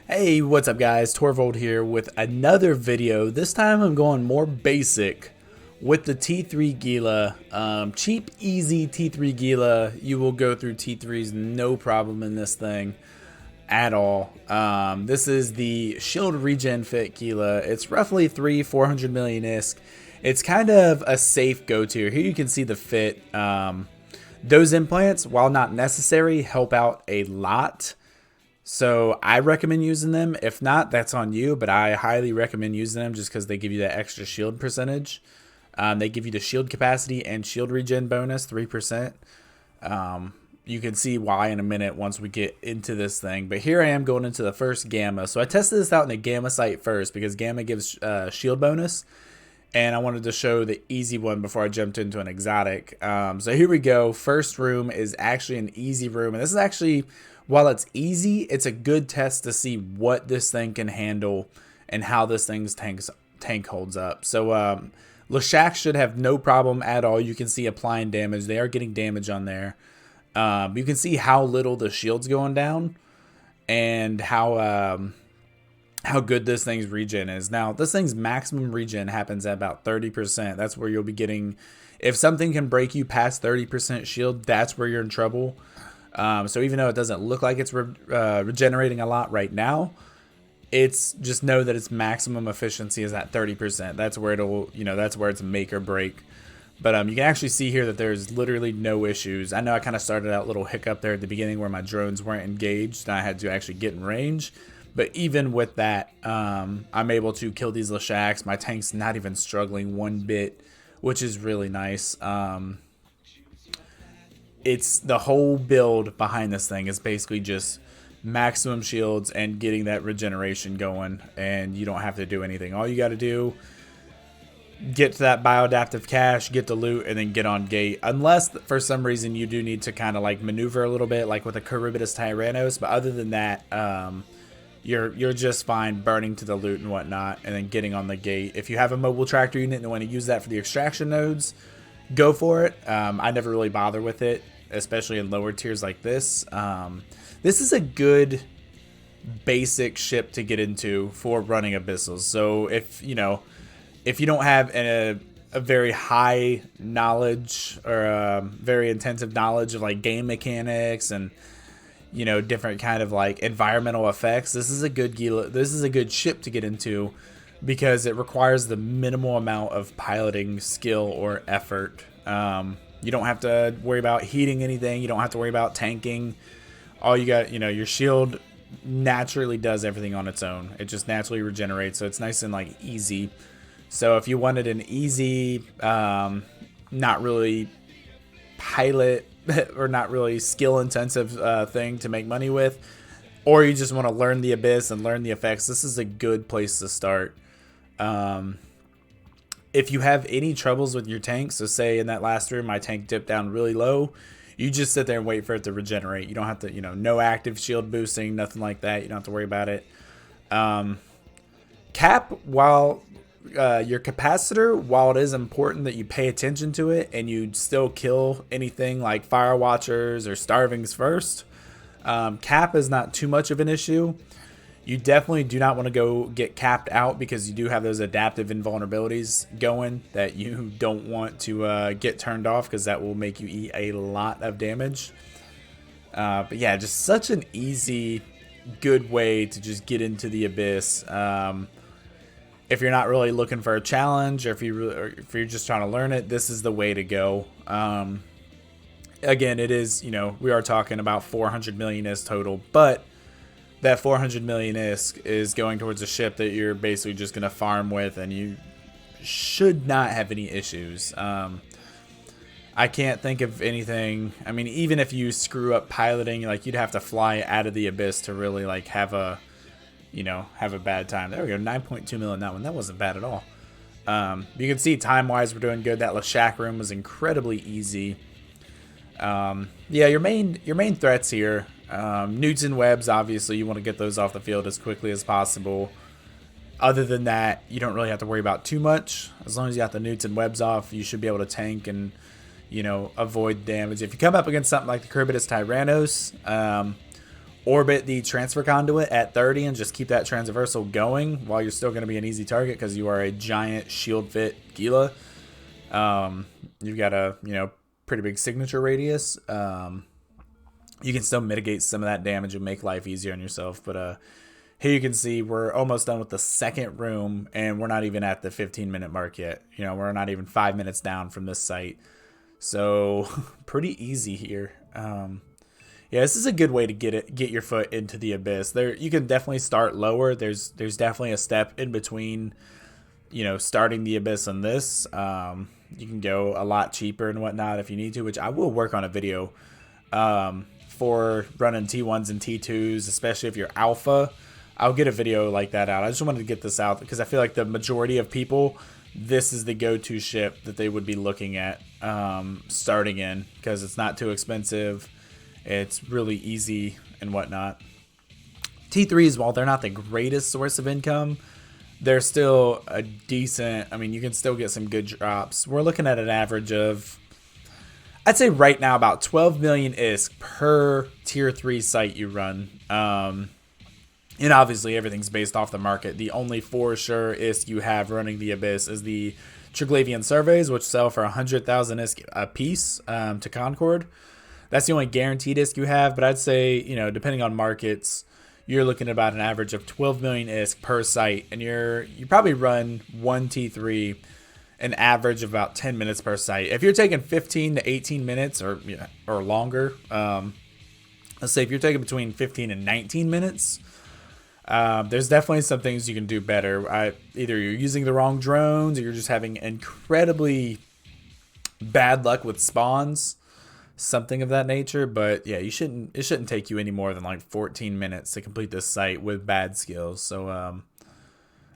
Hey, what's up guys? Torvald here with another video. This time I'm going more basic with the T3 Gila. Cheap, easy T3 Gila. You will go through T3s no problem in this thing at all. This is the Shield Regen Fit Gila. It's roughly 400 million ISK. It's kind of a safe go-to. Here you can see the fit. Those implants, while not necessary, help out a lot. So I recommend using them. If not, that's on you, but I highly recommend using them just because they give you that extra shield percentage. They give you the shield capacity and shield regen bonus, 3%. You can see why in a minute once we get into this thing. But here I am going into the first Gamma. So I tested this out in a Gamma site first because Gamma gives shield bonus. And I wanted to show the easy one before I jumped into an exotic. So here we go. First room is actually an easy room. And this is actually, while it's easy, it's a good test to see what this thing can handle and how this thing's tank holds up. So Leshak should have no problem at all. You can see applying damage. They are getting damage on there. You can see how little the shield's going down and how good this thing's regen is. Now, this thing's maximum regen happens at about 30%. That's where you'll be getting, if something can break you past 30% shield, that's where you're in trouble. So even though it doesn't look like it's regenerating a lot right now, it's just know that its maximum efficiency is at 30%. That's where it'll, that's where it's make or break. But you can actually see here that there's literally no issues. I know I kind of started out a little hiccup there at the beginning where my drones weren't engaged and I had to actually get in range. But even with that, I'm able to kill these Leshaks. My tank's not even struggling one bit, which is really nice. It's the whole build behind this thing is basically just maximum shields and getting that regeneration going, and you don't have to do anything. All you got to do, get to that bioadaptive cache, get the loot, and then get on gate. Unless for some reason you do need to kind of like maneuver a little bit, like with a Charybdis Tyrannos. But other than that, you're just fine burning to the loot and whatnot, and then getting on the gate. If you have a mobile tractor unit and want to use that for the extraction nodes, go for it. I never really bother with it, especially in lower tiers like this. This is a good basic ship to get into for running Abyssals. So if you don't have a very high knowledge or a very intensive knowledge of like game mechanics and different kind of like environmental effects, this is a good Gila. This is a good ship to get into because it requires the minimal amount of piloting skill or effort. You don't have to worry about heating anything. You don't have to worry about tanking. All you got, your shield naturally does everything on its own. It just naturally regenerates, so it's nice and like easy. So if you wanted an easy, not really pilot or not really skill intensive thing to make money with, or you just want to learn the Abyss and learn the effects, this is a good place to start. If you have any troubles with your tank, so say in that last room my tank dipped down really low, you just sit there and wait for it to regenerate. You don't have to, no active shield boosting, nothing like that. You don't have to worry about it. Cap, while your capacitor, while it is important that you pay attention to it and you still kill anything like Fire Watchers or Starvings first, cap is not too much of an issue. You definitely do not want to go get capped out because you do have those adaptive invulnerabilities going that you don't want to get turned off because that will make you eat a lot of damage. But yeah, just such an easy, good way to just get into the Abyss. If you're not really looking for a challenge or if you're just trying to learn it, this is the way to go. Again, it is, we are talking about 400 million is total, but that 400 million ISK is going towards a ship that you're basically just going to farm with, and you should not have any issues. I can't think of anything. I mean, even if you screw up piloting, like you'd have to fly out of the Abyss to really like have a bad time. There we go, 9.2 million that one. That wasn't bad at all. You can see time-wise we're doing good. That Leshak room was incredibly easy. Yeah, your main threats here. Newts and webs, obviously, you want to get those off the field as quickly as possible. Other than that, you don't really have to worry about too much. As long as you got the newts and webs off, you should be able to tank and, avoid damage. If you come up against something like the Charybdis Tyrannos, orbit the transfer conduit at 30 and just keep that transversal going while you're still going to be an easy target because you are a giant shield fit Gila. You've got a, you know, pretty big signature radius. You can still mitigate some of that damage and make life easier on yourself. But here you can see we're almost done with the second room, and we're not even at the 15-minute mark yet. You know, we're not even 5 minutes down from this site. So pretty easy here. Yeah, this is a good way to get your foot into the Abyss. There, you can definitely start lower. There's definitely a step in between, you know, starting the Abyss and this. You can go a lot cheaper and whatnot if you need to, which I will work on a video for running T1s and T2s, especially if you're alpha. I'll get a video like that out. I just wanted to get this out because I feel like the majority of people, this is the go-to ship that they would be looking at starting in because it's not too expensive. It's really easy and whatnot. T3s, while they're not the greatest source of income, they're still a decent, I mean, you can still get some good drops. We're looking at an average of, I'd say right now, about 12 million ISK per tier 3 site you run. And obviously everything's based off the market. The only for sure ISK you have running the Abyss is the Triglavian surveys, which sell for 100,000 ISK a piece to Concord. That's the only guaranteed ISK you have, but I'd say, you know, depending on markets, you're looking at about an average of 12 million ISK per site, and you probably run one T3 an average of about 10 minutes per site. If you're taking 15 to 18 minutes or longer, let's say if you're taking between 15 and 19 minutes, there's definitely some things you can do better. Either you're using the wrong drones or you're just having incredibly bad luck with spawns. Something of that nature, but yeah, it shouldn't take you any more than like 14 minutes to complete this site with bad skills. So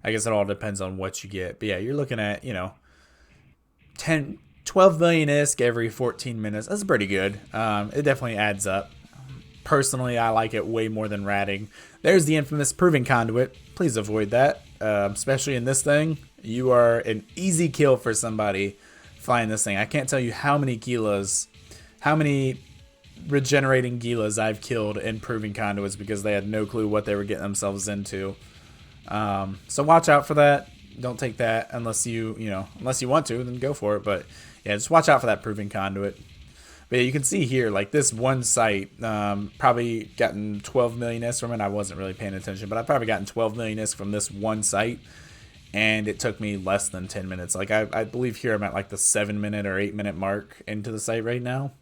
I guess it all depends on what you get. But yeah, you're looking at, you know, 12 million ISK every 14 minutes. That's pretty good. It definitely adds up. Personally, I like it way more than ratting. There's the infamous proving conduit. Please avoid that, especially in this thing. You are an easy kill for somebody flying this thing. I can't tell you how many regenerating Gilas I've killed in proving conduits because they had no clue what they were getting themselves into. So watch out for that. Don't take that unless you want to, then go for it. But yeah, just watch out for that proving conduit. But yeah, you can see here, like this one site, probably gotten 12 million ISK from it. I wasn't really paying attention, but I've probably gotten 12 million ISK from this one site. And it took me less than 10 minutes. Like I believe here I'm at like the 7-minute or 8-minute mark into the site right now.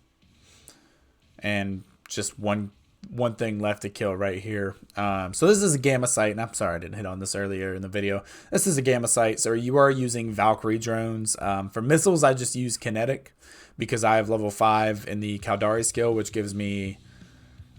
And just one thing left to kill right here. So this is a gamma site, and I'm sorry I didn't hit on this earlier in the video. This is a gamma site, so you are using Valkyrie drones. For missiles, I just use kinetic because I have level 5 in the Caldari skill, which gives me,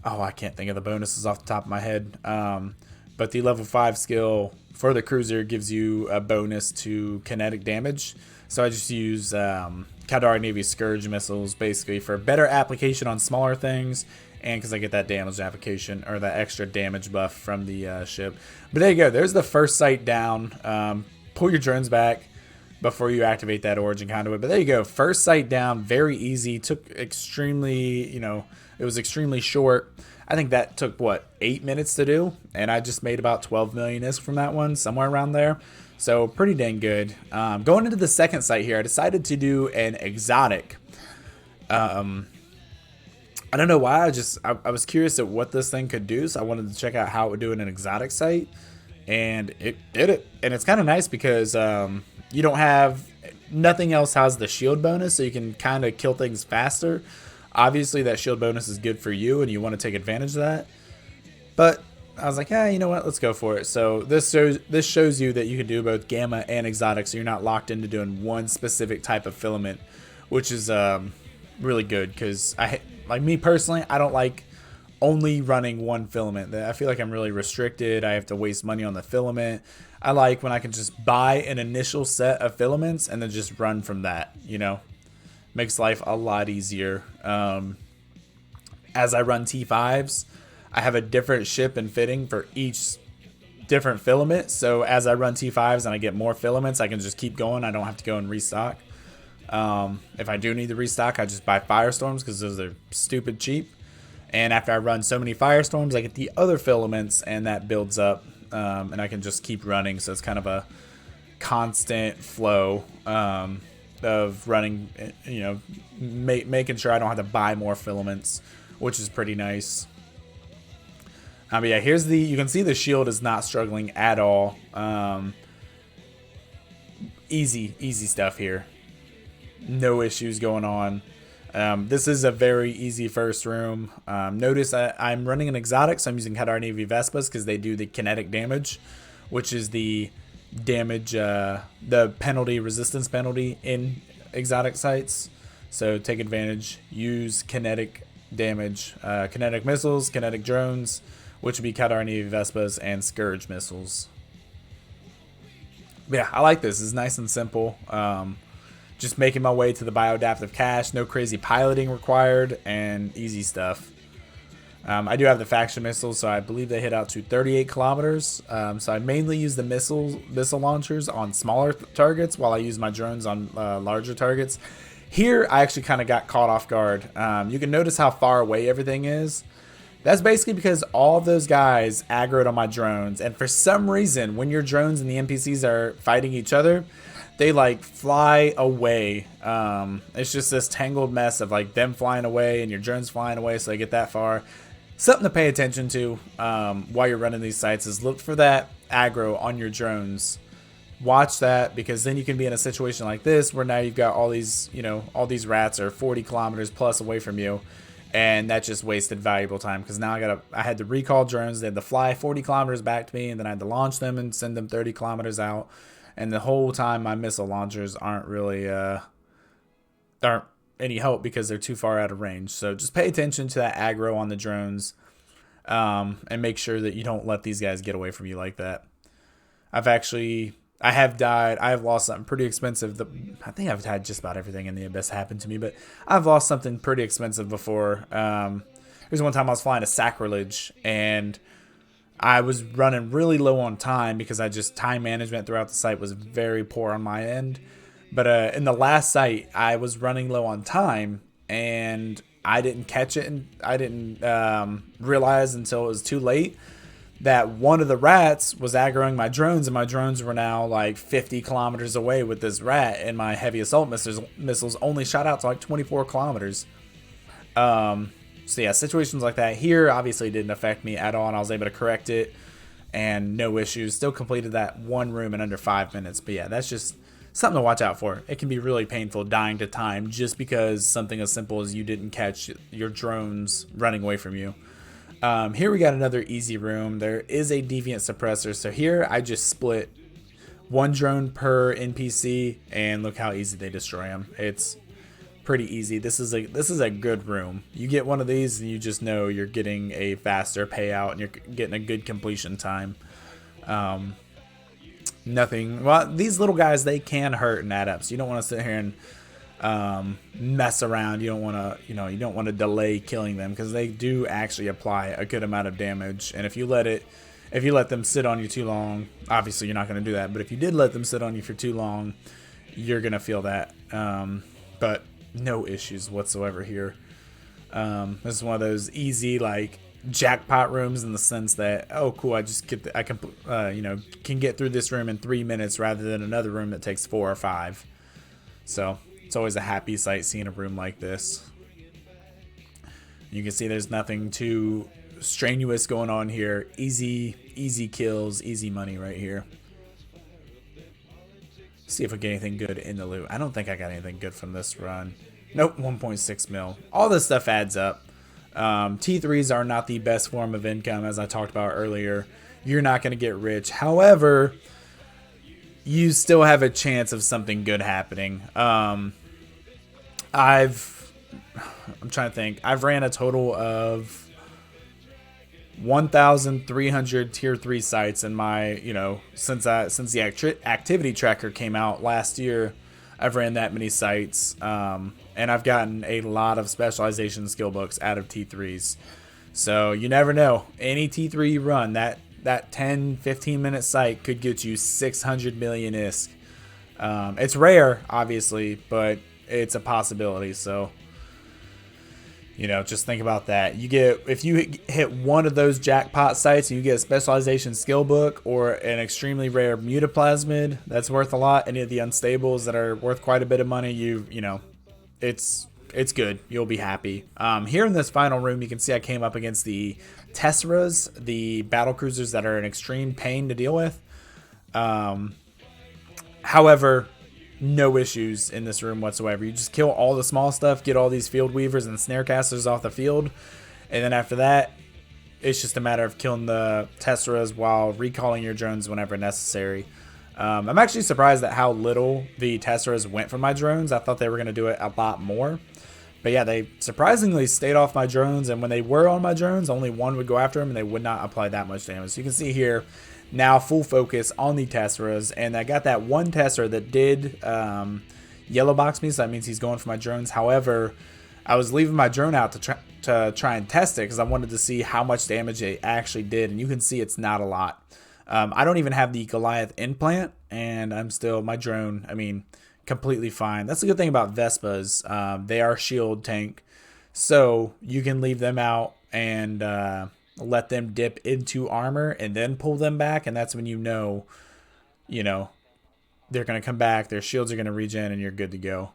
I can't think of the bonuses off the top of my head. But the level 5 skill for the cruiser gives you a bonus to kinetic damage. So I just use Caldari Navy Scourge missiles basically for better application on smaller things, and because I get that damage application or that extra damage buff from the ship. But there you go. There's the first site down. Pull your drones back before you activate that origin conduit. But there you go. First site down. Very easy. Took extremely, it was extremely short. I think that took, 8 minutes to do? And I just made about 12 million ISK from that one, somewhere around there. So pretty dang good. Going into the second site here, I decided to do an exotic. I don't know why. I was curious at what this thing could do, so I wanted to check out how it would do in an exotic site, and it did it. And it's kind of nice because you don't have, nothing else has the shield bonus, so you can kind of kill things faster. Obviously, that shield bonus is good for you, and you want to take advantage of that. But I was like, you know what? Let's go for it. So this shows you that you can do both gamma and exotic, so you're not locked into doing one specific type of filament, which is really good because like me personally, I don't like only running one filament. I feel like I'm really restricted. I have to waste money on the filament. I like when I can just buy an initial set of filaments and then just run from that, Makes life a lot easier. As I run T5s, I have a different ship and fitting for each different filament. So as I run T5s and I get more filaments, I can just keep going. I don't have to go and restock. If I do need to restock, I just buy Firestorms because those are stupid cheap. And after I run so many firestorms, I get the other filaments, and that builds up, and I can just keep running. So it's kind of a constant flow of running, you know, making sure I don't have to buy more filaments, which is pretty nice. But yeah, here's the, you can see the shield is not struggling at all. Easy stuff here. No issues going on. This is a very easy first room. Notice I'm running an exotic, so I'm using Cadarni Vespas because they do the kinetic damage, which is the damage, the penalty, resistance penalty in exotic sites. So take advantage, use kinetic damage, kinetic missiles, kinetic drones, which would be Cadarni Vespas and Scourge missiles. But yeah, I like this. It's nice and simple. Just making my way to the bioadaptive cache, no crazy piloting required, and easy stuff. I do have the faction missiles, so I believe they hit out to 38 kilometers. So I mainly use the missile launchers on smaller targets while I use my drones on larger targets. Here, I actually kind of got caught off guard. You can notice how far away everything is. That's basically because all of those guys aggroed on my drones, and for some reason, when your drones and the NPCs are fighting each other, they like fly away. It's just this tangled mess of like them flying away and your drones flying away, so they get that far. Something to pay attention to while you're running these sites is look for that aggro on your drones. Watch that, because then you can be in a situation like this where now you've got all these, you know, all these rats are 40 kilometers plus away from you, and that just wasted valuable time, because now I had to recall drones. They had to fly 40 kilometers back to me, and then I had to launch them and send them 30 kilometers out. And the whole time my missile launchers aren't really aren't any help because they're too far out of range. So just pay attention to that aggro on the drones, and make sure that you don't let these guys get away from you like that. I have died. I have lost something pretty expensive. I think I've had just about everything in the Abyss happen to me, but I've lost something pretty expensive before. There's one time I was flying a Sacrilege, and I was running really low on time because time management throughout the site was very poor on my end. But in the last site, I was running low on time, and I didn't catch it, and I didn't realize until it was too late that one of the rats was aggroing my drones, and my drones were now like 50 kilometers away with this rat, and my heavy assault missiles only shot out to like 24 kilometers. So yeah, situations like that here obviously didn't affect me at all, and I was able to correct it and no issues. Still completed that one room in under 5 minutes. But yeah, that's just something to watch out for. It can be really painful dying to time just because something as simple as you didn't catch your drones running away from you. Here we got another easy room. There is a deviant suppressor. So here I just split one drone per NPC, and look how easy they destroy them. It's pretty easy. This is a good room. You get one of these and you just know you're getting a faster payout and you're getting a good completion time. Well, these little guys, they can hurt and add up, so you don't want to sit here and mess around. You don't want to, you don't want to delay killing them, because they do actually apply a good amount of damage. And if you let them sit on you too long, obviously you're not going to do that, but if you did let them sit on you for too long, you're going to feel that. But no issues whatsoever here. This is one of those easy, like, jackpot rooms in the sense that, oh cool, I can get through this room in 3 minutes rather than another room that takes 4 or 5. So it's always a happy sight seeing a room like this. You can see there's nothing too strenuous going on here. Easy kills, easy money right here. See if we get anything good in the loot. I don't think I got anything good from this run. Nope, 1.6 mil. All this stuff adds up. T3s are not the best form of income, as I talked about earlier. You're not going to get rich. However, you still have a chance of something good happening. I'm trying to think. I've ran a total of 1,300 tier 3 sites in my, since the activity tracker came out last year. I've ran that many sites, and I've gotten a lot of specialization skill books out of T3s. So you never know. Any T3 you run, that 10-15 minute site could get you 600 million ISK. It's rare, obviously, but it's a possibility. So You know, just think about that. You get, if you hit one of those jackpot sites and you get a specialization skill book or an extremely rare mutaplasmid, that's worth a lot. Any of the unstables that are worth quite a bit of money, you know, it's good. You'll be happy. Here in this final room, you can see I came up against the Tesseras, the battle cruisers that are an extreme pain to deal with. However, no issues in this room whatsoever. You just kill all the small stuff, get all these field weavers and snare casters off the field, and then after that, it's just a matter of killing the Tesseras while recalling your drones whenever necessary. I'm actually surprised at how little the Tesseras went from my drones. I thought they were going to do it a lot more. But yeah, they surprisingly stayed off my drones, and when they were on my drones, only one would go after them, and they would not apply that much damage. So you can see here, now full focus on the Tesseras, and I got that one Tessera that did yellow box me, so that means he's going for my drones. However, I was leaving my drone out to try and test it because I wanted to see how much damage it actually did, and you can see it's not a lot. I don't even have the Goliath implant, and I'm still, my drone, I mean, completely fine. That's the good thing about Vespas. They are shield tank, so you can leave them out and let them dip into armor and then pull them back, and that's when you know they're going to come back, their shields are going to regen, and you're good to go.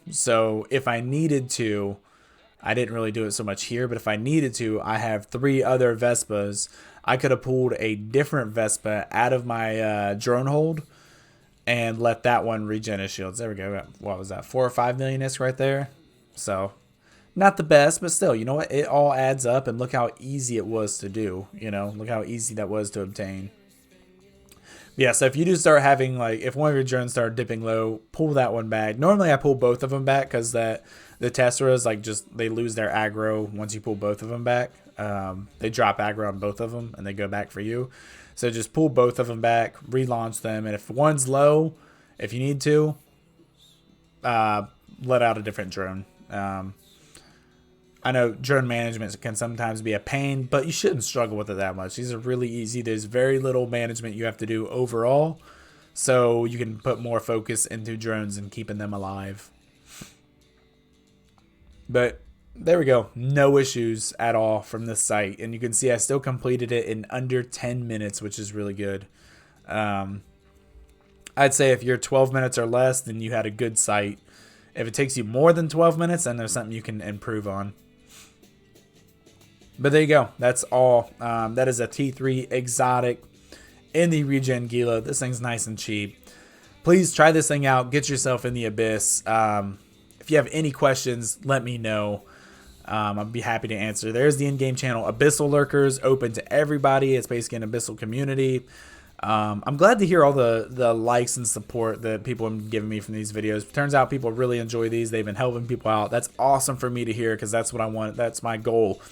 So if I needed to, I didn't really do it so much here, but if I needed to, I have 3 other Vespas. I could have pulled a different Vespa out of my drone hold and let that one regen his shields. There we go. What was that? 4 or 5 million ISK right there. So not the best, but still, you know what? It all adds up, and look how easy it was to do. You know, look how easy that was to obtain. Yeah, so if you do start having, like, if one of your drones start dipping low, pull that one back. Normally I pull both of them back because the Tesseras, like, just, they lose their aggro once you pull both of them back. They drop aggro on both of them, and they go back for you. So just pull both of them back, relaunch them, and if one's low, if you need to, let out a different drone. I know drone management can sometimes be a pain, but you shouldn't struggle with it that much. These are really easy. There's very little management you have to do overall, so you can put more focus into drones and keeping them alive. But there we go. No issues at all from this site, and you can see I still completed it in under 10 minutes, which is really good. I'd say if you're 12 minutes or less, then you had a good site. If it takes you more than 12 minutes, then there's something you can improve on. But there you go. That's all. That is a T3 exotic in the regen Gila. This thing's nice and cheap. Please try this thing out. Get yourself in the Abyss. If you have any questions, let me know. I'd be happy to answer. There's the in-game channel, Abyssal Lurkers, open to everybody. It's basically an Abyssal community. I'm glad to hear all the likes and support that people have been giving me from these videos. Turns out people really enjoy these. They've been helping people out. That's awesome for me to hear because that's what I want. That's my goal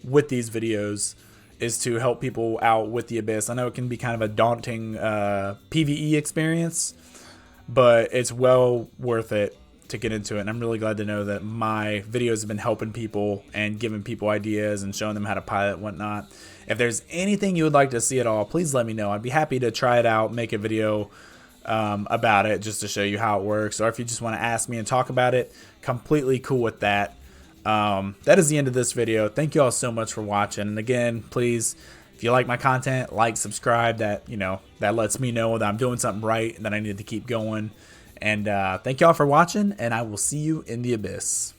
with these videos, is to help people out with the Abyss. I know it can be kind of a daunting PvE experience, but it's well worth it to get into it. And I'm really glad to know that my videos have been helping people and giving people ideas and showing them how to pilot and whatnot. If there's anything you would like to see at all, please let me know. I'd be happy to try it out, make a video about it just to show you how it works. Or if you just want to ask me and talk about it, completely cool with that. That is the end of this video. Thank you all so much for watching. And again, please, if you like my content, like, subscribe. That, you know, that lets me know that I'm doing something right and that I need to keep going. And thank you all for watching, and I will see you in the Abyss.